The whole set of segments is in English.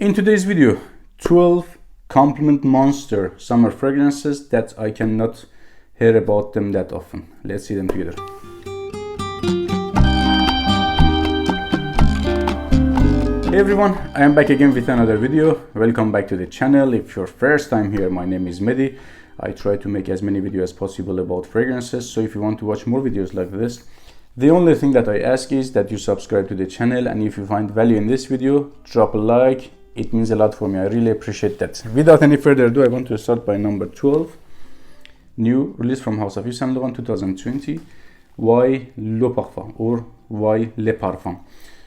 In today's video, 12 compliment monster summer fragrances that I cannot hear about them that often. Let's see them together. Hey everyone, I am back again with another video. Welcome back to the channel. If your first time here, my name is Mehdi. I try to make as many videos as possible about fragrances, so if you want to watch more videos like this, the only thing that I ask is that you subscribe to the channel, and if you find value in this video, drop a like. It means a lot for me. I really appreciate that. Without any further ado, I want to start by number 12. New release from House of Yves Saint Laurent 2020, Y Le Parfum or Y Le Parfum.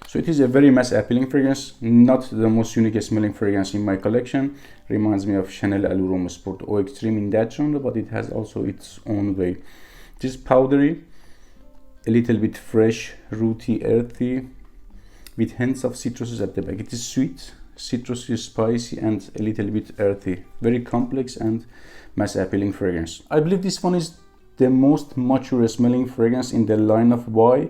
So it is a very mass appealing fragrance, not the most unique smelling fragrance in my collection. Reminds me of Chanel Allure Homme Sport Eau Extreme in that genre, but it has also its own way. It is powdery, a little bit fresh, rooty, earthy, with hints of citruses at the back. It is sweet, citrusy, spicy, and a little bit earthy. Very complex and mass appealing fragrance. I believe this one is the most mature smelling fragrance in the line of Y.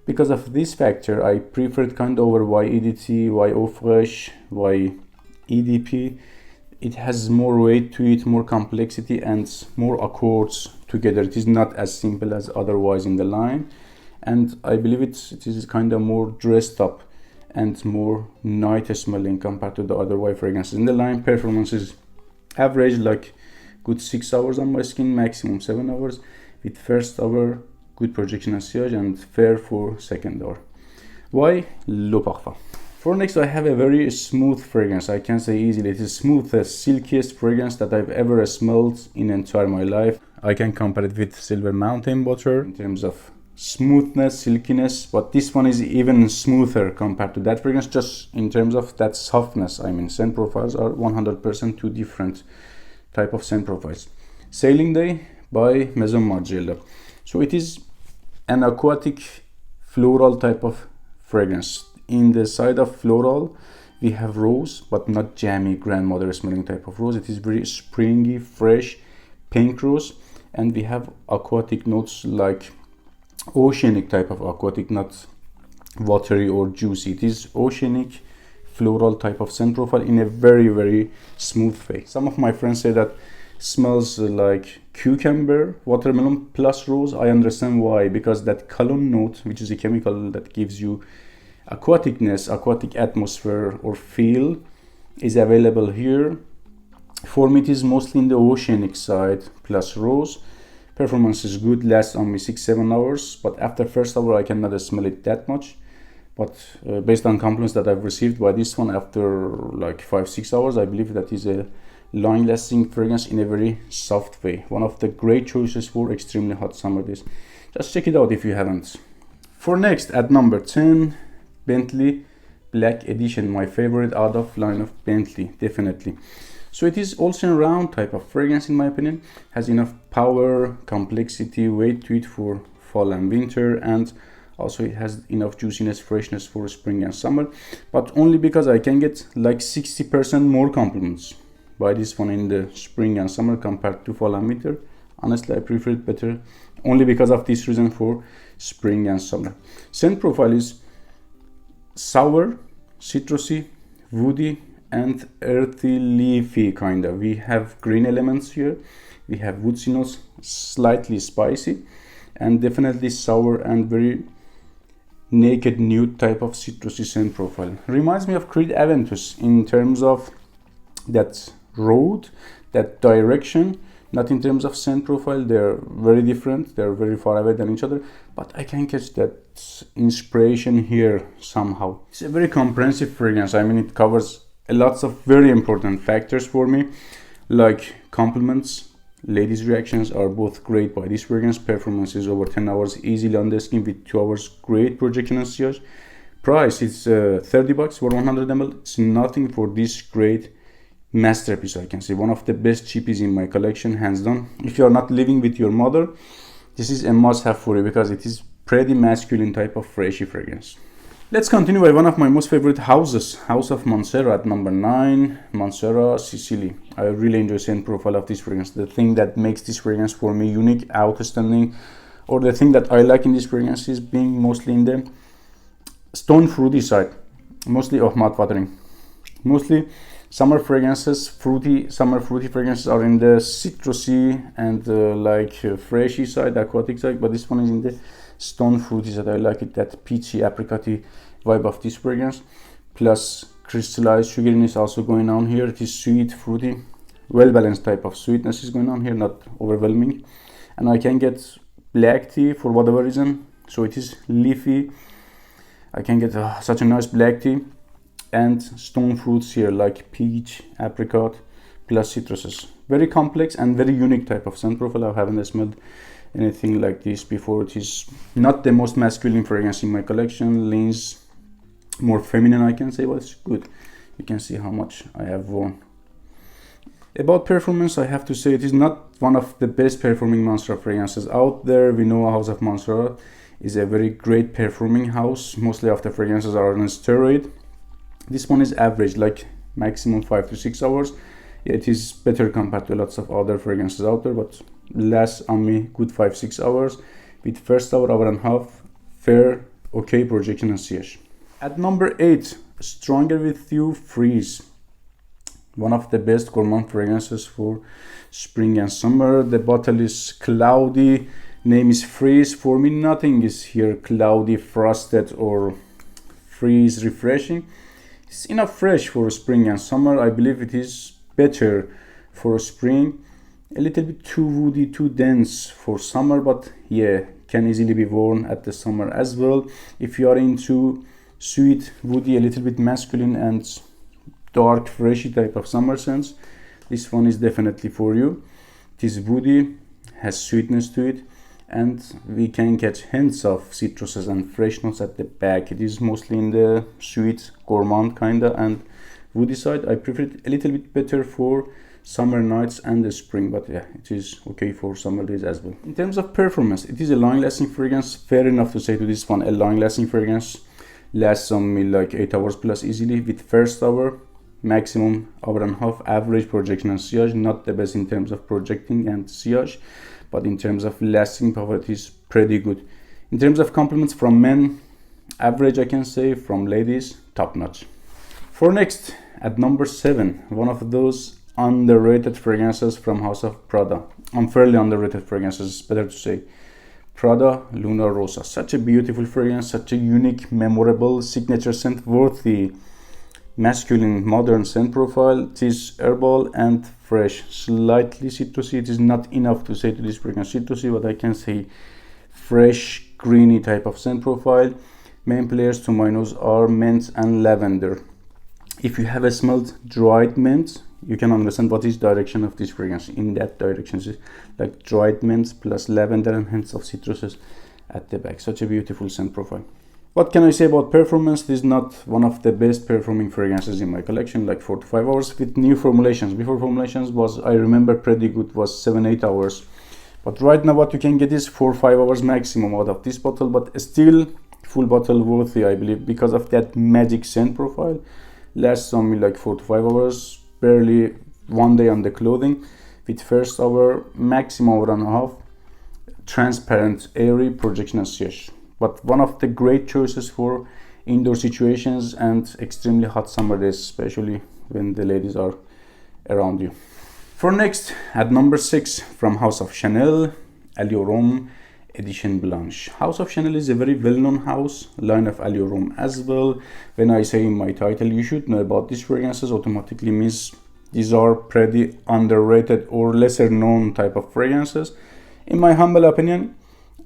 Because of this factor, I preferred kind over Y EDT, Y Eau Fraiche, Y EDP. It has more weight to it, more complexity, and more accords together. It is not as simple as otherwise in the line, and I believe it is kind of more dressed up and more night smelling compared to the other Y fragrances in the line. Performance is average, like good 6 hours on my skin, maximum 7 hours, with first hour good projection and sillage, and fair for second hour. Y Le Parfum. For next, I have a very smooth fragrance. I can say easily it is smoothest, silkiest fragrance that I've ever smelled in entire my life. I can compare it with Silver Mountain Butter in terms of smoothness, silkiness, but this one is even smoother compared to that fragrance, just in terms of that softness. I mean, scent profiles are 100% two different type of scent profiles. Sailing Day by Maison Margiela. So it is an aquatic floral type of fragrance. In the side of floral, we have rose, but not jammy grandmother smelling type of rose. It is very springy, fresh, pink rose, and we have aquatic notes like oceanic type of aquatic, not watery or juicy. It is oceanic floral type of scent profile in a very smooth way. Some of my friends say that smells like cucumber, watermelon plus rose. I understand why, because that cologne note, which is a chemical that gives you aquaticness, aquatic atmosphere or feel, is available here. For me, it is mostly in the oceanic side plus rose. Performance is good, lasts on me 6-7 hours, but after first hour I cannot smell it that much. But based on compliments that I've received by this one, after like 5-6 hours, I believe that is a long-lasting fragrance in a very soft way. One of the great choices for extremely hot summer days. Just check it out if you haven't. For next, at number 10, Bentley Black Edition, my favorite out of line of Bentley, definitely. So it is also a round type of fragrance in my opinion. Has enough power, complexity, weight to it for fall and winter, and also it has enough juiciness, freshness for spring and summer, but only because I can get like 60% more compliments by this one in the spring and summer compared to fall and winter. Honestly, I prefer it better only because of this reason for spring and summer. Scent profile is sour, citrusy, woody, and earthy, leafy kind of. We have green elements here, we have woodsy notes, slightly spicy, and definitely sour and very naked nude type of citrusy scent profile. Reminds me of Creed Aventus in terms of that road, that direction, not in terms of scent profile. They're very different, they're very far away than each other, but I can catch that inspiration here somehow. It's a very comprehensive fragrance. I mean, it covers lots of very important factors for me, like compliments, ladies' reactions are both great by this fragrance. Performance is over 10 hours easily on the skin with 2 hours great projection and sillage. Price is 30 bucks for 100 ml. It's nothing for this great masterpiece. I can say one of the best cheapies in my collection, hands down. If you are not living with your mother, this is a must-have for you because it is pretty masculine type of freshy fragrance. Let's continue by one of my most favorite houses, House of Mancera at number 9, Mancera Sicily. I really enjoy scent profile of this fragrance. The thing that makes this fragrance for me unique, outstanding, or the thing that I like in this fragrance is being mostly in the stone fruity side, mostly of mouth watering. Mostly summer fragrances, summer fruity fragrances are in the citrusy and freshy side, aquatic side, but this one is in the stone fruity side. I like it, that peachy, apricotty vibe of this fragrance, plus crystallized sugariness also going on here. It is sweet, fruity, well balanced type of sweetness is going on here, not overwhelming. And I can get black tea for whatever reason, so it is leafy. I can get such a nice black tea, and stone fruits here like peach, apricot, plus citruses. Very complex and very unique type of scent profile. I haven't smelled anything like this before. It is not the most masculine fragrance in my collection, leans more feminine, I can say, but it's good. You can see how much I have worn. About performance, I have to say it is not one of the best performing Mancera fragrances out there. We know House of Mancera is a very great performing house. Mostly of the fragrances are on a steroid. This one is average, like maximum 5 to 6 hours. Yeah, it is better compared to lots of other fragrances out there, but lasts on me good 5-6 hours. With first hour and a half, fair, okay projection and sillage. At number 8, Stronger With You Freeze. One of the best gourmand fragrances for spring and summer. The bottle is cloudy, name is Freeze. For me, nothing is here cloudy, frosted or freeze refreshing. It's enough fresh for spring and summer. I believe it is better for spring. A little bit too woody, too dense for summer, but yeah, can easily be worn at the summer as well. If you are into sweet, woody, a little bit masculine and dark, freshy type of summer scents, this one is definitely for you. It is woody, has sweetness to it, and we can catch hints of citruses and fresh notes at the back. It is mostly in the sweet, gourmand kinda and woody side. I prefer it a little bit better for summer nights and the spring, but yeah, it is okay for summer days as well. In terms of performance, it is a long-lasting fragrance. Fair enough to say to this one, a long-lasting fragrance. Lasts on me like 8 hours plus easily. With first hour, maximum hour and a half, average projection and sillage. Not the best in terms of projecting and sillage, but in terms of lasting power, it is pretty good. In terms of compliments from men, average I can say. From ladies, top notch. For next, at number 7, one of those underrated fragrances from House of Prada. Unfairly underrated fragrances, better to say. Prada Luna Rossa. Such a beautiful fragrance, such a unique, memorable signature scent, worthy masculine modern scent profile. It is herbal and fresh, slightly citrusy. It is not enough to say to this fragrance citrusy, but I can say fresh, greeny type of scent profile. Main players to my nose are mint and lavender. If you have smelled dried mint, you can understand what is direction of this fragrance. In that direction, it's like dried mint plus lavender and hints of citruses at the back. Such a beautiful scent profile. What can I say about performance? This is not one of the best performing fragrances in my collection, like 4 to 5 hours with new formulations. Before formulations was, I remember, pretty good, was 7-8 hours. But right now what you can get is 4-5 hours maximum out of this bottle, but still full bottle worthy, I believe, because of that magic scent profile. Lasts on me like 4 to 5 hours, barely 1 day on the clothing. With first hour, maximum hour and a half, transparent, airy, projection and sillage. But one of the great choices for indoor situations and extremely hot summer days, especially when the ladies are around you. For next, at number 6, from House of Chanel, Allure Edition Blanche. House of Chanel is a very well-known house, line of Allure as well. When I say in my title, you should know about these fragrances, automatically means these are pretty underrated or lesser known type of fragrances. In my humble opinion,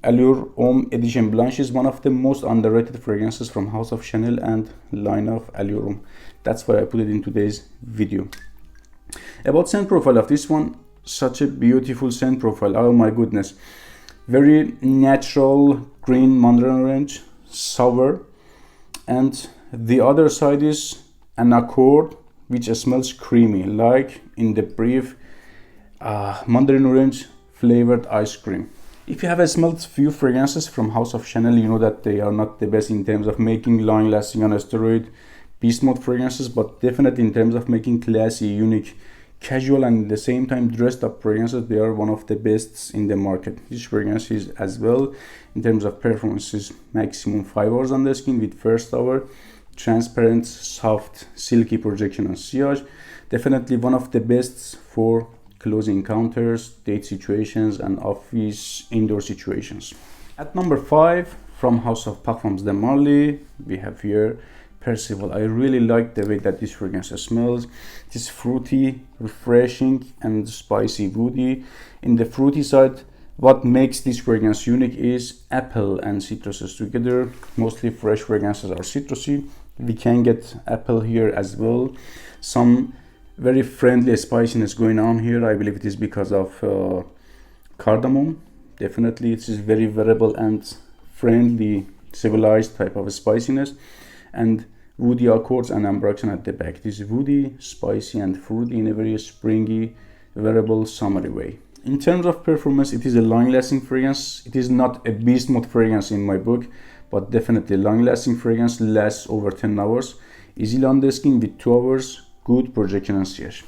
Allure Homme Edition Blanche is one of the most underrated fragrances from House of Chanel and line of Allure. That's why I put it in today's video. About scent profile of this one, such a beautiful scent profile. Oh my goodness. Very natural green mandarin orange, sour, and the other side is an accord which smells creamy, like in the brief mandarin orange flavored ice cream. If you have smelled few fragrances from House of Chanel, you know that they are not the best in terms of making long-lasting on a steroid beast mode fragrances, but definitely in terms of making classy, unique, casual and at the same time dressed up fragrances, they are one of the best in the market. This fragrance is as well, in terms of performance, is maximum 5 hours on the skin. With first hour, transparent, soft, silky projection on sillage. Definitely one of the best for close encounters, date situations, and office indoor situations. At number 5, from House of Parfums de Marly, we have here Percival. I really like the way that this fragrance smells. It is fruity, refreshing, and spicy woody. In the fruity side, what makes this fragrance unique is apple and citruses together. Mostly fresh fragrances are citrusy. We can get apple here as well. Some very friendly spiciness going on here. I believe it is because of cardamom. Definitely it is very variable and friendly, civilized type of spiciness, and woody accords and ambroxan at the back. It is woody, spicy, and fruity in a very springy, variable, summery way. In terms of performance, it is a long-lasting fragrance. It is not a beast mode fragrance in my book, but definitely long-lasting fragrance, lasts over 10 hours, easily on the skin with 2 hours, good projection and sillage.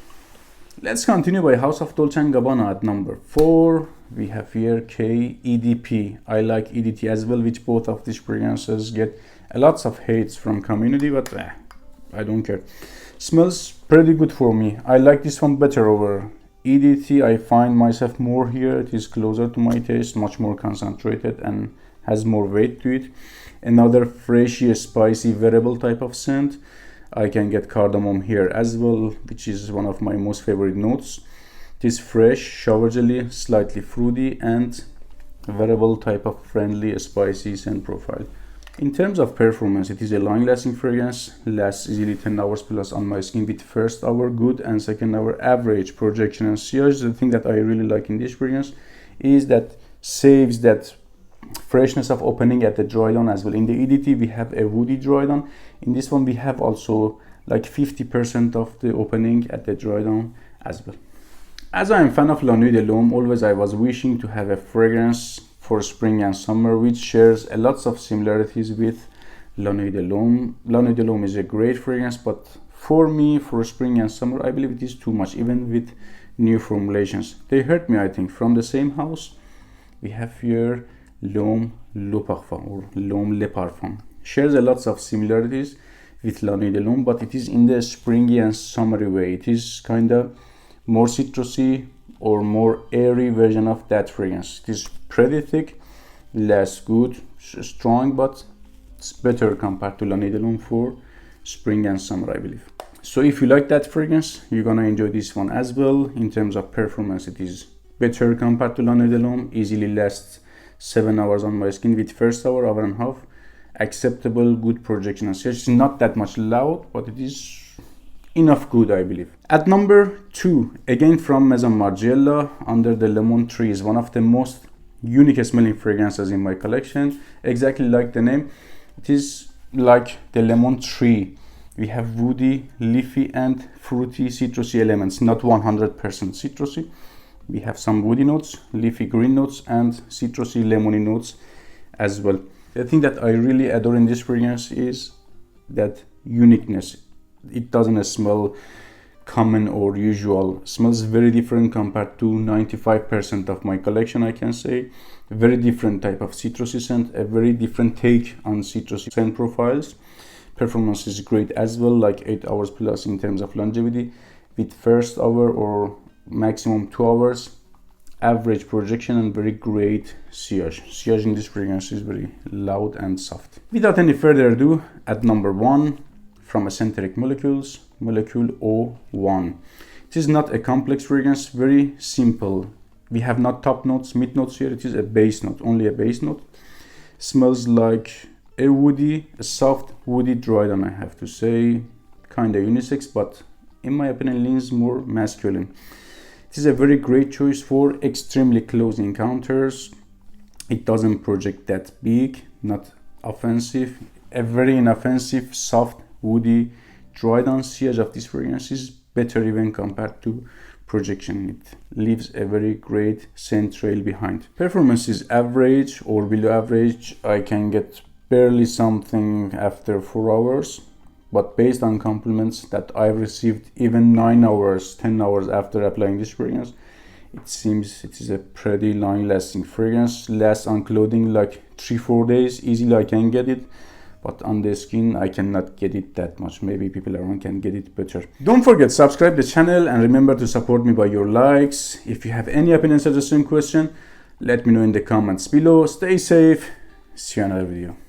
Let's continue by House of Dolce Gabbana at number 4. We have here K EDP. I like EDT as well, which both of these fragrances get lots of hates from community, but I don't care. Smells pretty good for me. I like this one better over EDT. I find myself more here. It is closer to my taste, much more concentrated and has more weight to it. Another freshy, spicy, variable type of scent. I can get cardamom here as well, which is one of my most favorite notes. It is fresh, shower jelly, slightly fruity, and variable type of friendly, spicy scent profile. In terms of performance, it is a long-lasting fragrance, lasts easily 10 hours plus on my skin with first hour good and second hour average projection and sillage. The thing that I really like in this fragrance is that saves that freshness of opening at the dry down as well. In the EDT we have a woody dry down. In this one we have also like 50% of the opening at the dry down as well. As I am a fan of La Nuit de l'Homme, always I was wishing to have a fragrance for spring and summer which shares a lots of similarities with La Nuit de l'Homme. La Nuit de l'Homme is a great fragrance, but for me, for spring and summer, I believe it is too much, even with new formulations. They hurt me, I think. From the same house, we have here Homme Le Parfum or Homme Le Parfum. Shares a lots of similarities with La Nuit de l'Homme, but it is in the springy and summery way. It is kind of more citrusy or more airy version of that fragrance. It is pretty thick, less good, strong, but it's better compared to La Nuit de l'Homme for spring and summer, I believe. So if you like that fragrance, you're gonna enjoy this one as well. In terms of performance, it is better compared to La Nuit de l'Homme, easily lasts 7 hours on my skin with first hour, hour and a half. Acceptable, good projection and sillage. It's not that much loud, but it is enough good, I believe. At number 2, again from Maison Margiela, Under the Lemon Tree, is one of the most unique smelling fragrances in my collection. Exactly like the name, it is like the lemon tree. We have woody, leafy, and fruity citrusy elements, not 100% citrusy. We have some woody notes, leafy green notes, and citrusy lemony notes as well. The thing that I really adore in this fragrance is that uniqueness. It doesn't smell common or usual. It smells very different compared to 95% of my collection, I can say. A very different type of citrusy scent, a very different take on citrusy scent profiles. Performance is great as well, like 8 hours plus in terms of longevity, with first hour or maximum 2 hours average projection and very great sillage. Sillage in this fragrance is very loud and soft. Without any further ado, at number 1 from Escentric Molecules, Molecul 01. It is not a complex fragrance, very simple. We have not top notes, mid notes here. It is a base note, only a base note. Smells like a woody, a soft woody dry down, I have to say. Kind of unisex, but in my opinion leans more masculine. It is a very great choice for extremely close encounters. It doesn't project that big, not offensive. A very inoffensive, soft, woody, dry down sillage of this fragrance is better even compared to projection. It leaves a very great scent trail behind. Performance is average or below average. I can get barely something after 4 hours. But based on compliments that I've received even 9 hours, 10 hours after applying this fragrance, it seems it is a pretty long lasting fragrance. Lasts on clothing like 3-4 days, easily I can get it. but on the skin I cannot get it that much. Maybe people around can get it better. Don't forget, subscribe the channel and remember to support me by your likes. If you have any opinion, suggestion, question, let me know in the comments below. Stay safe. See you in another video.